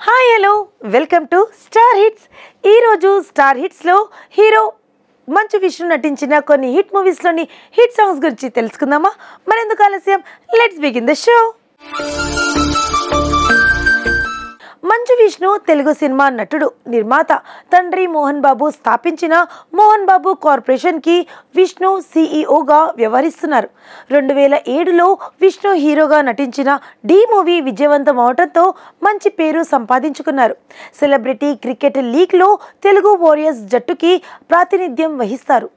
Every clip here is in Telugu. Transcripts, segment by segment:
Hi hello welcome to star hits. ఈరోజు స్టార్ హిట్స్లో హీరో మంచు విష్ణు నటించిన కొన్ని హిట్ మూవీస్లోని హిట్ సాంగ్స్ గురించి తెలుసుకుందామా? మరెందుకు ఆలస్యం, let's begin the show. Manchu Vishnu Telugu cinema నటుడు, నిర్మాత. తండ్రి మోహన్ బాబు స్థాపించిన మోహన్ బాబు కార్పొరేషన్కి విష్ణు సిఇఓగా వ్యవహరిస్తున్నారు. 2007లో విష్ణు హీరోగా నటించిన డి మూవీ విజయవంతం అవడంతో మంచి పేరు సంపాదించుకున్నారు. సెలబ్రిటీ క్రికెట్ లీగ్లో తెలుగు వారియర్స్ జట్టుకి ప్రాతినిధ్యం వహిస్తారు.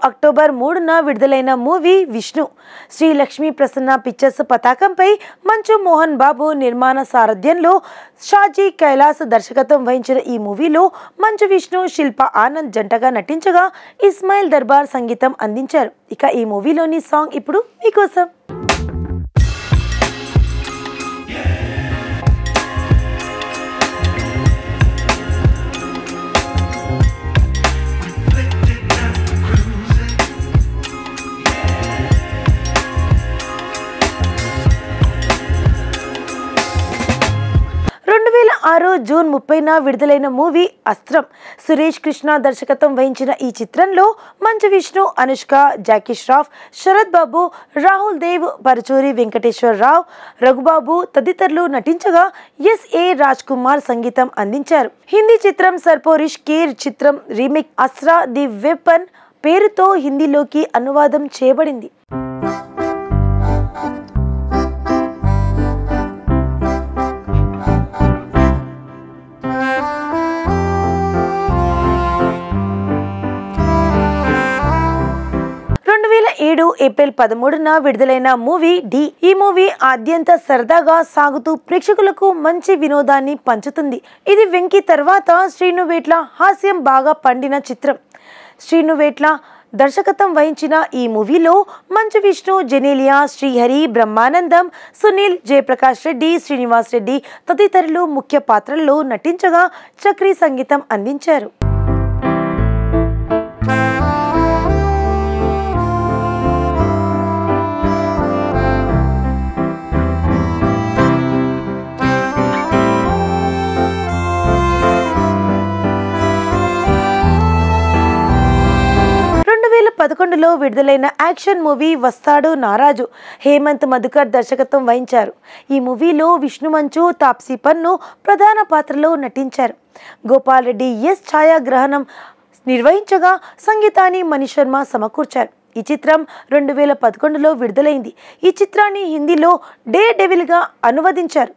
అక్టోబర్ 3న విడుదలైన మూవీ విష్ణు. శ్రీ లక్ష్మీ ప్రసన్న పిక్చర్స్ పతాకంపై మంచు మోహన్ బాబు నిర్మాణ సారథ్యంలో షాజీ కైలాస్ దర్శకత్వం వహించిన ఈ మూవీలో మంచు విష్ణు, శిల్ప ఆనంద్ జంటగా నటించగా ఇస్మాయిల్ దర్బార్ సంగీతం అందించారు. ఇక ఈ మూవీలోని సాంగ్ ఇప్పుడు మీకోసం. జూన్ 30న విడుదలైన మూవీ అస్త్రం. సురేష్ కృష్ణ దర్శకత్వం వహించిన ఈ చిత్రంలో మంచు విష్ణు, అనుష్క, జాకీ ష్రాఫ్, శరత్ బాబు, రాహుల్ దేవ్, పరుచూరి వెంకటేశ్వరరావు, రఘుబాబు తదితరులు నటించగా ఎస్ఏ రాజ్ కుమార్ సంగీతం అందించారు. హిందీ చిత్రం సర్పోరిష్ కేర్ చిత్రం రీమేక్ అస్త్రా ది వెపన్ పేరుతో హిందీలోకి అనువాదం చేయబడింది. ఏప్రిల్ 13న విడుదలైన మూవీ డి. ఈ మూవీ ఆద్యంత సరదాగా సాగుతూ ప్రేక్షకులకు మంచి వినోదాన్ని పంచుతుంది. ఇది వెంకీ తర్వాత శ్రీనువేట్ల హాస్యం బాగా పండిన చిత్రం. శ్రీనువేట్ల దర్శకత్వం వహించిన ఈ మూవీలో మంచు విష్ణు, జెనీలియా, శ్రీహరి, బ్రహ్మానందం, సునీల్, జయప్రకాష్ రెడ్డి, శ్రీనివాస్ రెడ్డి తదితరులు ముఖ్య పాత్రల్లో నటించగా చక్రీ సంగీతం అందించారు. లో విడుదలైన యాక్షన్ మూవీ వస్తాడు నారాజు. హేమంత్ మధుకర్ దర్శకత్వం వహించారు. ఈ మూవీలో విష్ణు, మంచు, తాప్సీ పన్ను ప్రధాన పాత్రలో నటించారు. గోపాల్ రెడ్డి ఛాయాగ్రహణం నిర్వహించగా సంగీతాన్ని మణిశర్మ సమకూర్చారు. ఈ చిత్రం 2011లో విడుదలైంది. ఈ చిత్రాన్ని హిందీలో డే డెవిల్గా అనువదించారు.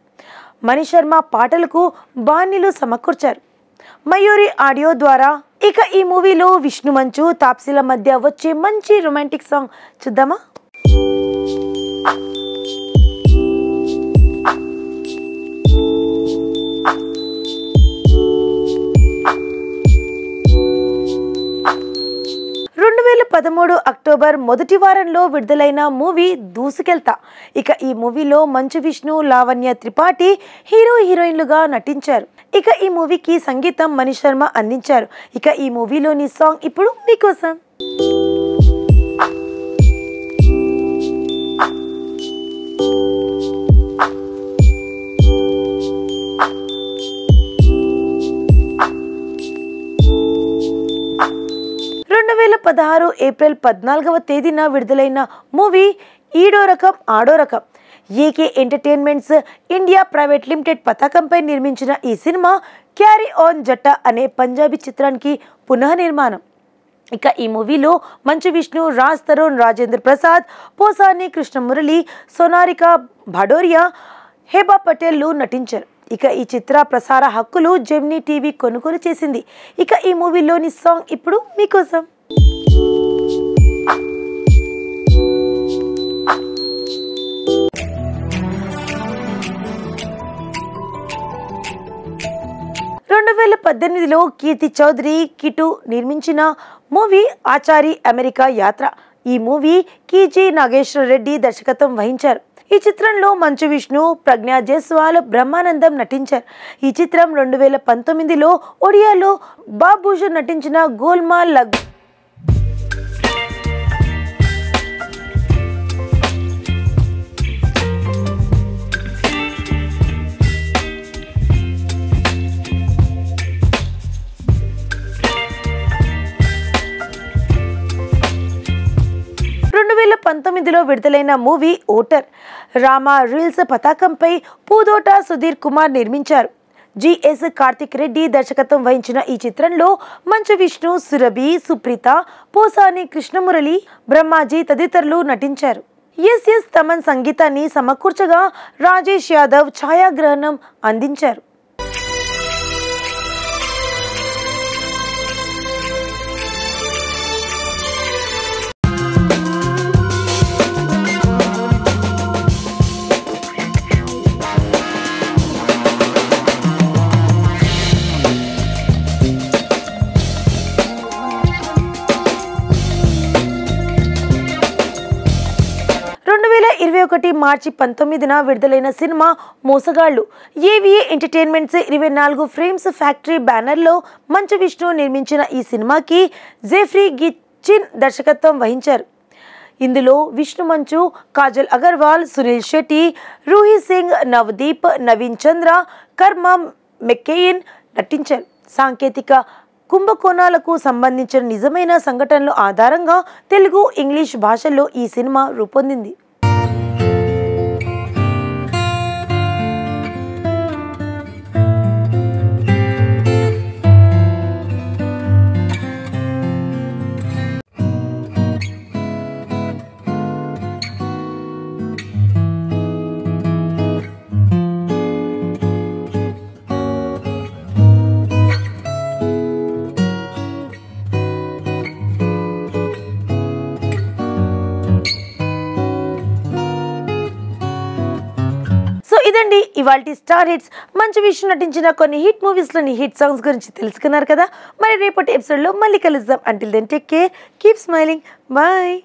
మణిశర్మ పాటలకు బాణీలు సమకూర్చారు. మయూరి ఆడియో ద్వారా. ఇక ఈ మూవీలో విష్ణు, మంచు, తాప్సీల మధ్య వచ్చే మంచి రొమాంటిక్ సాంగ్ చూద్దామా? అక్టోబర్ మొదటి వారంలో విడుదలైన మూవీ దూసుకెళ్తా. ఇక ఈ మూవీలో మంచు విష్ణు, లావణ్య త్రిపాఠి హీరో హీరోయిన్లుగా నటించారు. ఇక ఈ మూవీకి సంగీతం మణిశర్మ అందించారు. ఇక ఈ మూవీలోని సాంగ్ ఇప్పుడు మీకోసం. ఏప్రిల్ 14వ తేదీన విడుదలైన మూవీ ఈడో రకం ఆడో రకం. AK entertainments India private limited పతాకంపై నిర్మించిన ఈ సినిమా క్యారీ ఆన్ జట్టా అనే పంజాబీ చిత్రానికి పునః నిర్మాణం. ఇక ఈ మూవీలో మంచు విష్ణు, రాజ్ తరుణ్, రాజేంద్ర ప్రసాద్, పోసాని కృష్ణమురళి, సోనారికా భడోరియా, హేబా పటేల్లు నటించారు. ఇక ఈ చిత్ర ప్రసార హక్కులు జెమినీ టీవీ కొనుగోలు చేసింది. ఇక ఈ మూవీలోని సాంగ్ ఇప్పుడు మీకోసం. లో కీర్తి చౌదరి, కిటు నిర్మించిన మూవీ ఆచారి అమెరికా యాత్ర. ఈ మూవీ కీజీ నాగేశ్వర రెడ్డి దర్శకత్వం వహించారు. ఈ చిత్రంలో మంచు విష్ణు, ప్రజ్ఞా జైస్వాల్, బ్రహ్మానందం నటించారు. ఈ చిత్రం 2019లో ఒడియాలో బాబూజీ నటించిన గోల్మాల్ లగ్ 2019లో విడుదలైన మూవీ ఓటర్. రామా రీల్స్ పతాకంపై పూదోట సుధీర్ కుమార్ నిర్మించారు. జిఎస్ కార్తిక్ రెడ్డి దర్శకత్వం వహించిన ఈ చిత్రంలో మంచు విష్ణు, సురభి, సుప్రీత, పోసాని కృష్ణమురళి, బ్రహ్మాజీ తదితరులు నటించారు. ఎస్ తమన్ సంగీతాన్ని సమకూర్చగా రాజేష్ యాదవ్ ఛాయాగ్రహణం అందించారు. మార్చి 19న విడుదలైన సినిమా మోసగాళ్లు. ఏవిఏ ఎంటర్టైన్మెంట్స్ 24 ఫ్రేమ్స్ ఫ్యాక్టరీ బ్యానర్లో మంచు విష్ణు నిర్మించిన ఈ సినిమాకి జెఫ్రీ గిచ్చిన్ దర్శకత్వం వహించారు. ఇందులో విష్ణు మంచు, కాజల్ అగర్వాల్, సునీల్ శెట్టి, రూహి సింగ్, నవదీప్, నవీన్ చంద్ర, కర్మ మెక్కెయిన్ నటించారు. సాంకేతిక కుంభకోణాలకు సంబంధించిన నిజమైన సంఘటనల ఆధారంగా తెలుగు, ఇంగ్లీష్ భాషల్లో ఈ సినిమా రూపొందింది. ఇదండి ఇవాల్టి స్టార్ హిట్స్. మంచు విష్ణు నటించిన కొన్ని హిట్ మూవీస్లోని హిట్ సాంగ్స్ గురించి తెలుసుకున్నారు కదా. మరి రేపటి ఎపిసోడ్లో మళ్ళీ కలుద్దాం. Until then take care, keep smiling, bye.